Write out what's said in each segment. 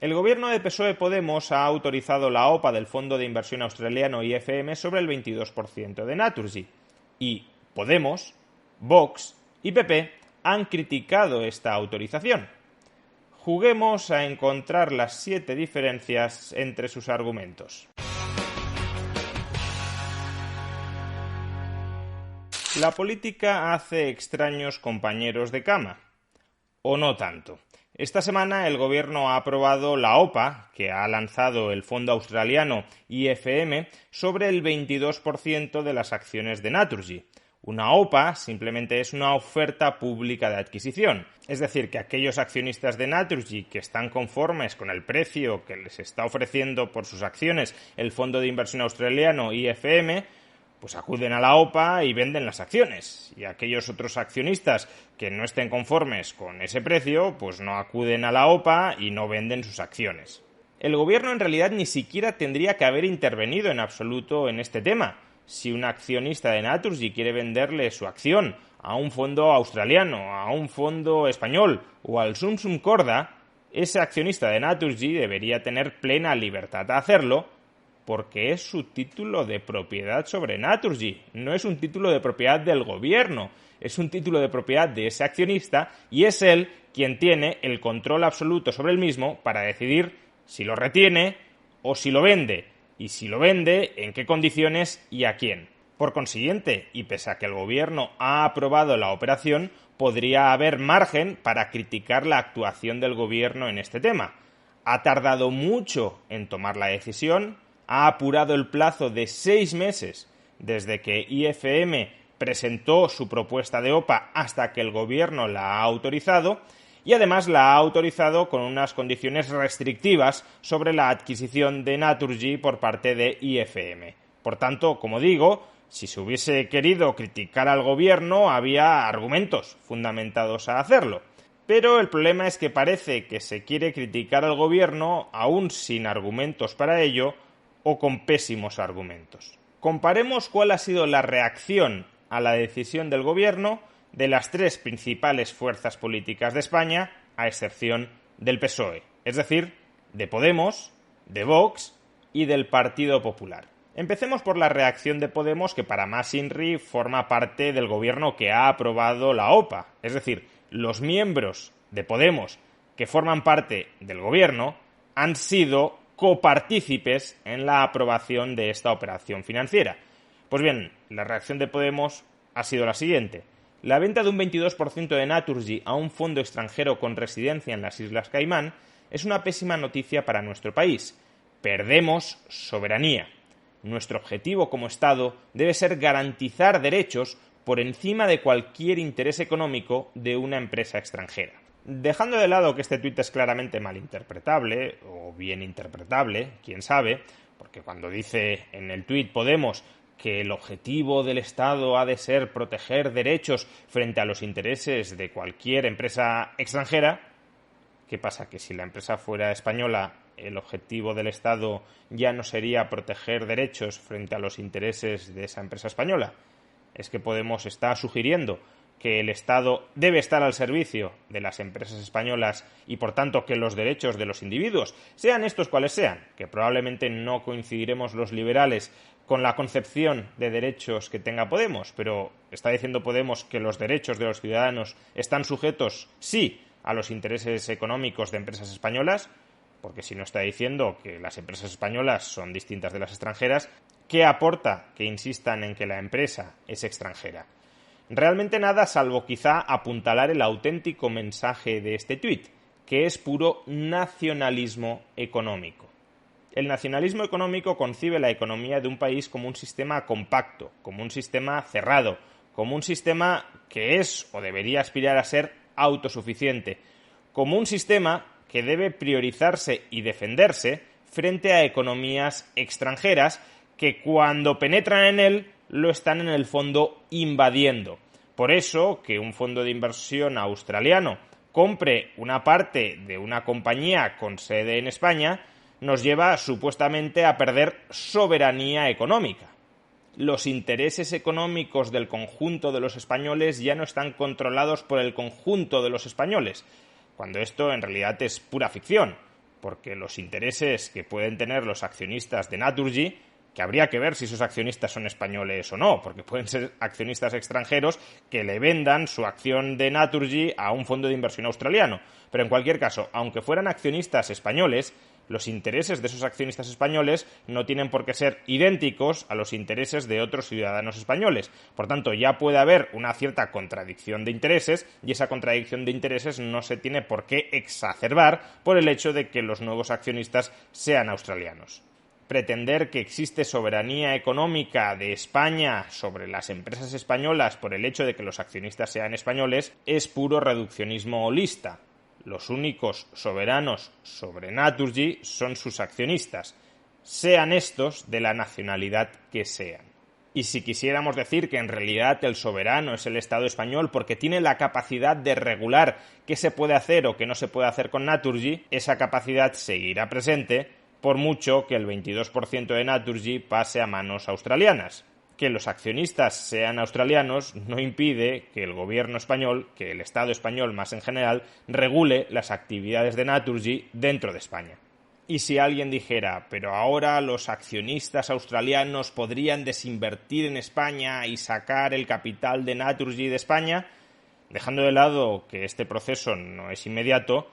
El gobierno de PSOE-Podemos ha autorizado la OPA del fondo de inversión australiano IFM sobre el 22% de Naturgy. Y Podemos, Vox y PP han criticado esta autorización. Juguemos a encontrar las 7 diferencias entre sus argumentos. La política hace extraños compañeros de cama. ¿O no tanto? Esta semana el gobierno ha aprobado la OPA, que ha lanzado el fondo australiano IFM, sobre el 22% de las acciones de Naturgy. Una OPA simplemente es una oferta pública de adquisición. Es decir, que aquellos accionistas de Naturgy que están conformes con el precio que les está ofreciendo por sus acciones el fondo de inversión australiano IFM, pues acuden a la OPA y venden las acciones. Y aquellos otros accionistas que no estén conformes con ese precio, pues no acuden a la OPA y no venden sus acciones. El gobierno en realidad ni siquiera tendría que haber intervenido en absoluto en este tema. Si un accionista de Naturgy quiere venderle su acción a un fondo australiano, a un fondo español o al Sum Sum Corda, ese accionista de Naturgy debería tener plena libertad de hacerlo, porque es su título de propiedad sobre Naturgy, no es un título de propiedad del gobierno, es un título de propiedad de ese accionista y es él quien tiene el control absoluto sobre el mismo para decidir si lo retiene o si lo vende, y si lo vende, en qué condiciones y a quién. Por consiguiente, y pese a que el gobierno ha aprobado la operación, podría haber margen para criticar la actuación del gobierno en este tema. Ha tardado mucho en tomar la decisión, ha apurado el plazo de 6 meses desde que IFM presentó su propuesta de OPA hasta que el gobierno la ha autorizado, y además la ha autorizado con unas condiciones restrictivas sobre la adquisición de Naturgy por parte de IFM. Por tanto, como digo, si se hubiese querido criticar al gobierno, había argumentos fundamentados a hacerlo. Pero el problema es que parece que se quiere criticar al gobierno aún sin argumentos para ello o con pésimos argumentos. Comparemos cuál ha sido la reacción a la decisión del gobierno de las 3 principales fuerzas políticas de España, a excepción del PSOE, es decir, de Podemos, de Vox y del Partido Popular. Empecemos por la reacción de Podemos, que para más INRI forma parte del gobierno que ha aprobado la OPA, es decir, los miembros de Podemos que forman parte del gobierno han sido copartícipes en la aprobación de esta operación financiera. Pues bien, la reacción de Podemos ha sido la siguiente. La venta de un 22% de Naturgy a un fondo extranjero con residencia en las Islas Caimán es una pésima noticia para nuestro país. Perdemos soberanía. Nuestro objetivo como Estado debe ser garantizar derechos por encima de cualquier interés económico de una empresa extranjera. Dejando de lado que este tuit es claramente malinterpretable, o bien interpretable, quién sabe, porque cuando dice en el tuit Podemos que el objetivo del Estado ha de ser proteger derechos frente a los intereses de cualquier empresa extranjera, ¿qué pasa? ¿Que si la empresa fuera española, el objetivo del Estado ya no sería proteger derechos frente a los intereses de esa empresa española? ¿Es que Podemos está sugiriendo que el Estado debe estar al servicio de las empresas españolas y, por tanto, que los derechos de los individuos, sean estos cuales sean, que probablemente no coincidiremos los liberales con la concepción de derechos que tenga Podemos, pero está diciendo Podemos que los derechos de los ciudadanos están sujetos, sí, a los intereses económicos de empresas españolas, porque si no está diciendo que las empresas españolas son distintas de las extranjeras, ¿qué aporta que insistan en que la empresa es extranjera? Realmente nada, salvo quizá apuntalar el auténtico mensaje de este tuit, que es puro nacionalismo económico. El nacionalismo económico concibe la economía de un país como un sistema compacto, como un sistema cerrado, como un sistema que es o debería aspirar a ser autosuficiente, como un sistema que debe priorizarse y defenderse frente a economías extranjeras que cuando penetran en él lo están en el fondo invadiendo. Por eso que un fondo de inversión australiano compre una parte de una compañía con sede en España nos lleva supuestamente a perder soberanía económica. Los intereses económicos del conjunto de los españoles ya no están controlados por el conjunto de los españoles, cuando esto en realidad es pura ficción, porque los intereses que pueden tener los accionistas de Naturgy, que habría que ver si esos accionistas son españoles o no, porque pueden ser accionistas extranjeros que le vendan su acción de Naturgy a un fondo de inversión australiano. Pero en cualquier caso, aunque fueran accionistas españoles, los intereses de esos accionistas españoles no tienen por qué ser idénticos a los intereses de otros ciudadanos españoles. Por tanto, ya puede haber una cierta contradicción de intereses y esa contradicción de intereses no se tiene por qué exacerbar por el hecho de que los nuevos accionistas sean australianos. Pretender que existe soberanía económica de España sobre las empresas españolas por el hecho de que los accionistas sean españoles es puro reduccionismo holista. Los únicos soberanos sobre Naturgy son sus accionistas, sean estos de la nacionalidad que sean. Y si quisiéramos decir que en realidad el soberano es el Estado español porque tiene la capacidad de regular qué se puede hacer o qué no se puede hacer con Naturgy, esa capacidad seguirá presente por mucho que el 22% de Naturgy pase a manos australianas. Que los accionistas sean australianos no impide que el gobierno español, que el Estado español más en general, regule las actividades de Naturgy dentro de España. Y si alguien dijera, pero ahora los accionistas australianos podrían desinvertir en España y sacar el capital de Naturgy de España, dejando de lado que este proceso no es inmediato,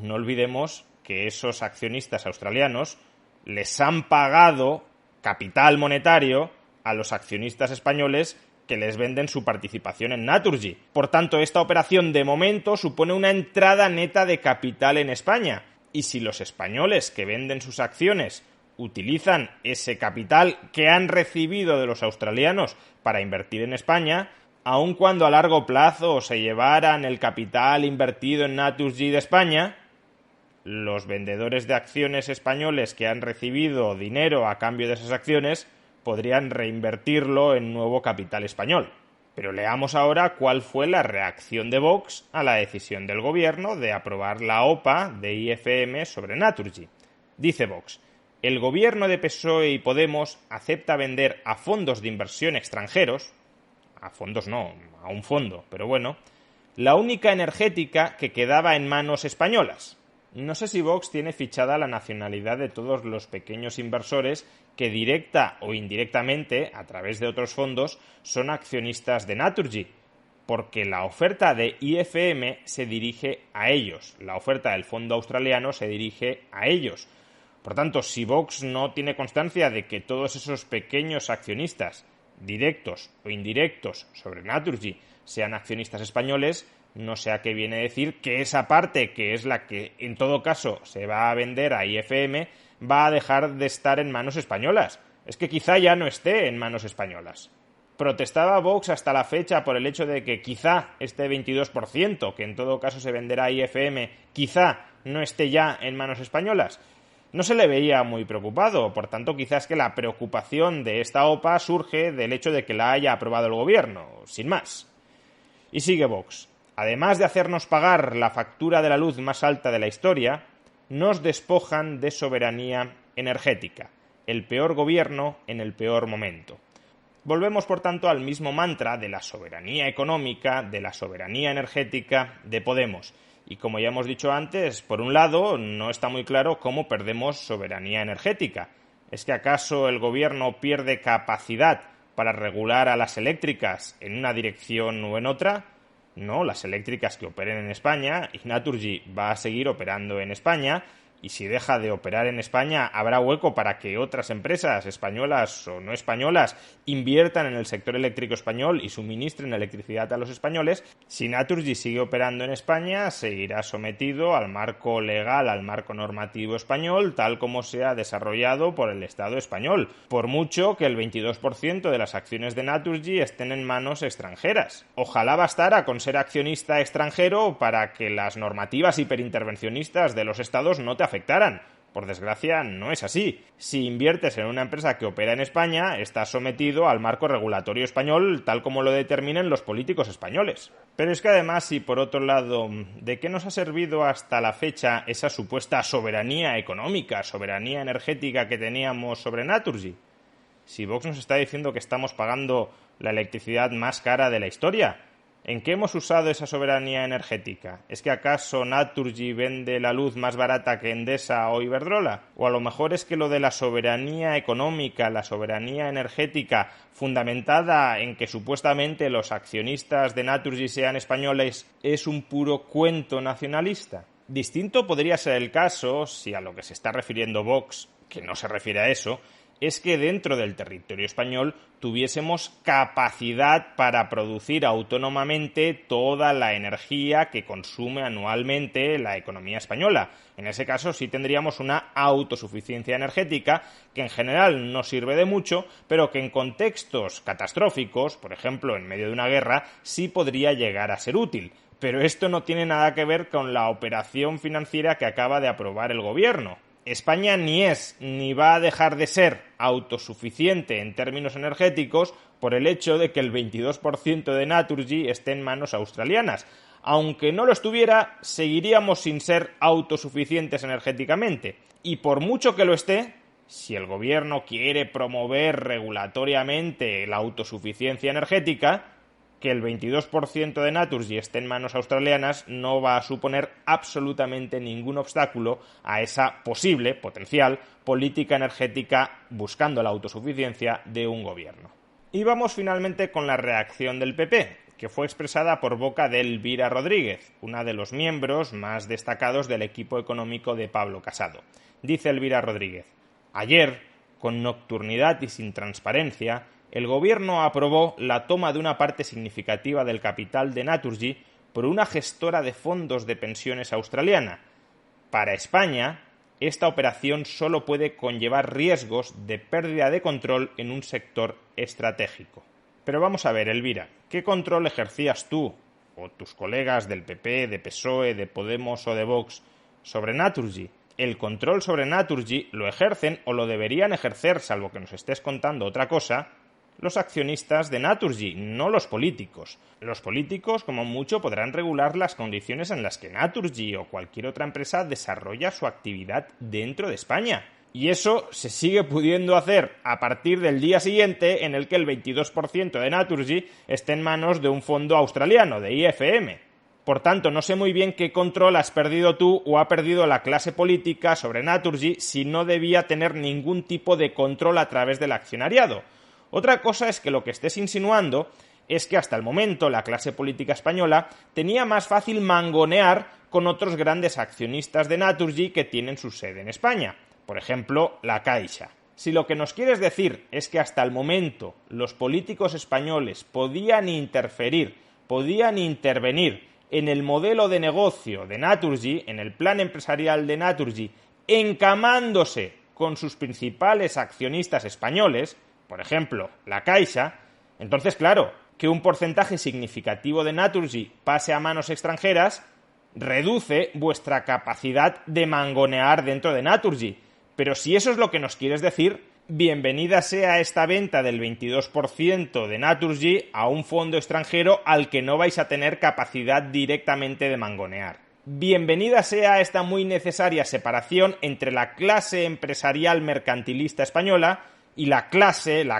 no olvidemos que esos accionistas australianos les han pagado capital monetario a los accionistas españoles que les venden su participación en Naturgy. Por tanto, esta operación de momento supone una entrada neta de capital en España. Y si los españoles que venden sus acciones utilizan ese capital que han recibido de los australianos para invertir en España, aun cuando a largo plazo se llevaran el capital invertido en Naturgy de España, los vendedores de acciones españoles que han recibido dinero a cambio de esas acciones podrían reinvertirlo en nuevo capital español. Pero leamos ahora cuál fue la reacción de Vox a la decisión del gobierno de aprobar la OPA de IFM sobre Naturgy. Dice Vox: el gobierno de PSOE y Podemos acepta vender a fondos de inversión extranjeros, a fondos no, a un fondo, pero bueno, la única energética que quedaba en manos españolas. No sé si Vox tiene fichada la nacionalidad de todos los pequeños inversores que directa o indirectamente, a través de otros fondos, son accionistas de Naturgy, porque la oferta de IFM se dirige a ellos, la oferta del fondo australiano se dirige a ellos. Por tanto, si Vox no tiene constancia de que todos esos pequeños accionistas, directos o indirectos sobre Naturgy, sean accionistas españoles, no sé a qué viene decir que esa parte, que es la que en todo caso se va a vender a IFM, va a dejar de estar en manos españolas. Es que quizá ya no esté en manos españolas. Protestaba Vox hasta la fecha por el hecho de que quizá este 22%, que en todo caso se venderá a IFM, quizá no esté ya en manos españolas. No se le veía muy preocupado, por tanto quizás que la preocupación de esta OPA surge del hecho de que la haya aprobado el gobierno, sin más. Y sigue Vox: además de hacernos pagar la factura de la luz más alta de la historia, nos despojan de soberanía energética, el peor gobierno en el peor momento. Volvemos, por tanto, al mismo mantra de la soberanía económica, de la soberanía energética de Podemos. Y como ya hemos dicho antes, por un lado, no está muy claro cómo perdemos soberanía energética. ¿Es que acaso el gobierno pierde capacidad para regular a las eléctricas en una dirección o en otra? No, las eléctricas que operen en España, y Naturgy va a seguir operando en España, y si deja de operar en España habrá hueco para que otras empresas españolas o no españolas inviertan en el sector eléctrico español y suministren electricidad a los españoles. Si Naturgy sigue operando en España, seguirá sometido al marco legal, al marco normativo español, tal como se ha desarrollado por el Estado español, por mucho que el 22% de las acciones de Naturgy estén en manos extranjeras. Ojalá bastara con ser accionista extranjero para que las normativas hiperintervencionistas de los estados no te afectaran. Por desgracia, no es así. Si inviertes en una empresa que opera en España, estás sometido al marco regulatorio español tal como lo determinen los políticos españoles. Pero es que además, si por otro lado, ¿de qué nos ha servido hasta la fecha esa supuesta soberanía económica, soberanía energética que teníamos sobre Naturgy? Si Vox nos está diciendo que estamos pagando la electricidad más cara de la historia, ¿En qué hemos usado esa soberanía energética? ¿Es que acaso Naturgy vende la luz más barata que Endesa o Iberdrola? ¿O a lo mejor es que lo de la soberanía económica, la soberanía energética, fundamentada en que supuestamente los accionistas de Naturgy sean españoles, es un puro cuento nacionalista? Distinto podría ser el caso, si a lo que se está refiriendo Vox, que no se refiere a eso, es que dentro del territorio español tuviésemos capacidad para producir autónomamente toda la energía que consume anualmente la economía española. En ese caso sí tendríamos una autosuficiencia energética que en general no sirve de mucho, pero que en contextos catastróficos, por ejemplo en medio de una guerra, sí podría llegar a ser útil. Pero esto no tiene nada que ver con la operación financiera que acaba de aprobar el gobierno. España ni es ni va a dejar de ser autosuficiente en términos energéticos por el hecho de que el 22% de Naturgy esté en manos australianas. Aunque no lo estuviera, seguiríamos sin ser autosuficientes energéticamente. Y por mucho que lo esté, si el gobierno quiere promover regulatoriamente la autosuficiencia energética, que el 22% de Naturgy esté en manos australianas no va a suponer absolutamente ningún obstáculo a esa posible, potencial, política energética buscando la autosuficiencia de un gobierno. Y vamos finalmente con la reacción del PP, que fue expresada por boca de Elvira Rodríguez, una de los miembros más destacados del equipo económico de Pablo Casado. Dice Elvira Rodríguez: ayer, con nocturnidad y sin transparencia, el gobierno aprobó la toma de una parte significativa del capital de Naturgy por una gestora de fondos de pensiones australiana. Para España, esta operación solo puede conllevar riesgos de pérdida de control en un sector estratégico. Pero vamos a ver, Elvira, ¿qué control ejercías tú, o tus colegas del PP, de PSOE, de Podemos o de Vox, sobre Naturgy? El control sobre Naturgy lo ejercen o lo deberían ejercer, salvo que nos estés contando otra cosa, los accionistas de Naturgy, no los políticos. Los políticos, como mucho, podrán regular las condiciones en las que Naturgy o cualquier otra empresa desarrolla su actividad dentro de España. Y eso se sigue pudiendo hacer a partir del día siguiente en el que el 22% de Naturgy esté en manos de un fondo australiano, de IFM. Por tanto, no sé muy bien qué control has perdido tú o ha perdido la clase política sobre Naturgy si no debía tener ningún tipo de control a través del accionariado. Otra cosa es que lo que estés insinuando es que hasta el momento la clase política española tenía más fácil mangonear con otros grandes accionistas de Naturgy que tienen su sede en España, por ejemplo, la Caixa. Si lo que nos quieres decir es que hasta el momento los políticos españoles podían interferir, podían intervenir en el modelo de negocio de Naturgy, en el plan empresarial de Naturgy, encamándose con sus principales accionistas españoles, por ejemplo, la Caixa, entonces, claro, que un porcentaje significativo de Naturgy pase a manos extranjeras reduce vuestra capacidad de mangonear dentro de Naturgy. Pero si eso es lo que nos quieres decir, bienvenida sea esta venta del 22% de Naturgy a un fondo extranjero al que no vais a tener capacidad directamente de mangonear. Bienvenida sea esta muy necesaria separación entre la clase empresarial mercantilista española y la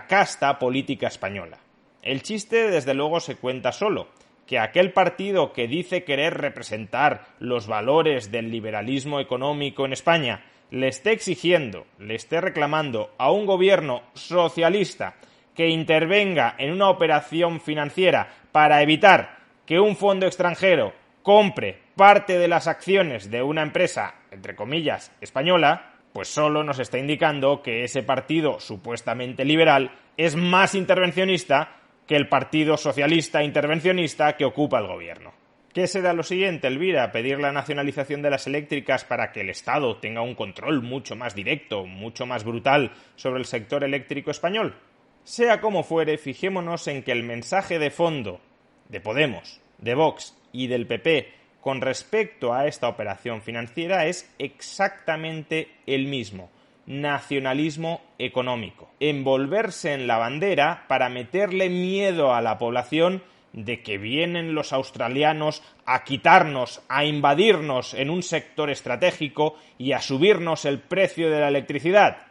casta política española. El chiste, desde luego, se cuenta solo. Que aquel partido que dice querer representar los valores del liberalismo económico en España le esté exigiendo, le esté reclamando a un gobierno socialista que intervenga en una operación financiera para evitar que un fondo extranjero compre parte de las acciones de una empresa, entre comillas, española, pues solo nos está indicando que ese partido supuestamente liberal es más intervencionista que el partido socialista intervencionista que ocupa el gobierno. ¿Qué será lo siguiente, Elvira? ¿Pedir la nacionalización de las eléctricas para que el Estado tenga un control mucho más directo, mucho más brutal sobre el sector eléctrico español? Sea como fuere, fijémonos en que el mensaje de fondo de Podemos, de Vox y del PP con respecto a esta operación financiera es exactamente el mismo: nacionalismo económico. Envolverse en la bandera para meterle miedo a la población de que vienen los australianos a quitarnos, a invadirnos en un sector estratégico y a subirnos el precio de la electricidad,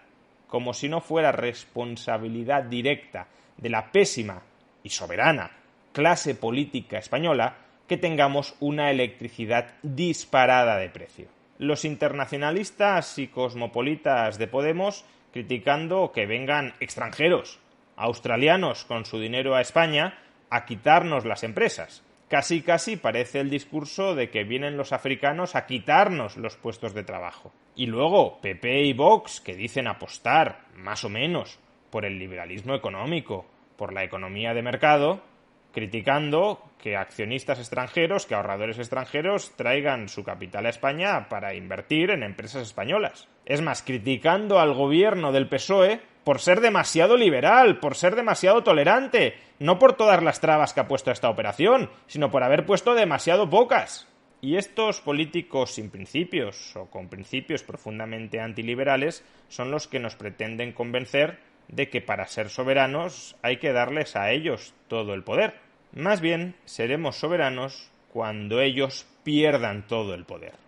como si no fuera responsabilidad directa de la pésima y soberana clase política española, que tengamos una electricidad disparada de precio. Los internacionalistas y cosmopolitas de Podemos criticando que vengan extranjeros, australianos con su dinero a España, a quitarnos las empresas. Casi parece el discurso de que vienen los africanos a quitarnos los puestos de trabajo. Y luego PP y Vox, que dicen apostar, más o menos, por el liberalismo económico, por la economía de mercado, criticando que accionistas extranjeros, que ahorradores extranjeros traigan su capital a España para invertir en empresas españolas. Es más, criticando al gobierno del PSOE por ser demasiado liberal, por ser demasiado tolerante, no por todas las trabas que ha puesto a esta operación, sino por haber puesto demasiado pocas. Y estos políticos sin principios o con principios profundamente antiliberales son los que nos pretenden convencer de que para ser soberanos hay que darles a ellos todo el poder. Más bien, seremos soberanos cuando ellos pierdan todo el poder.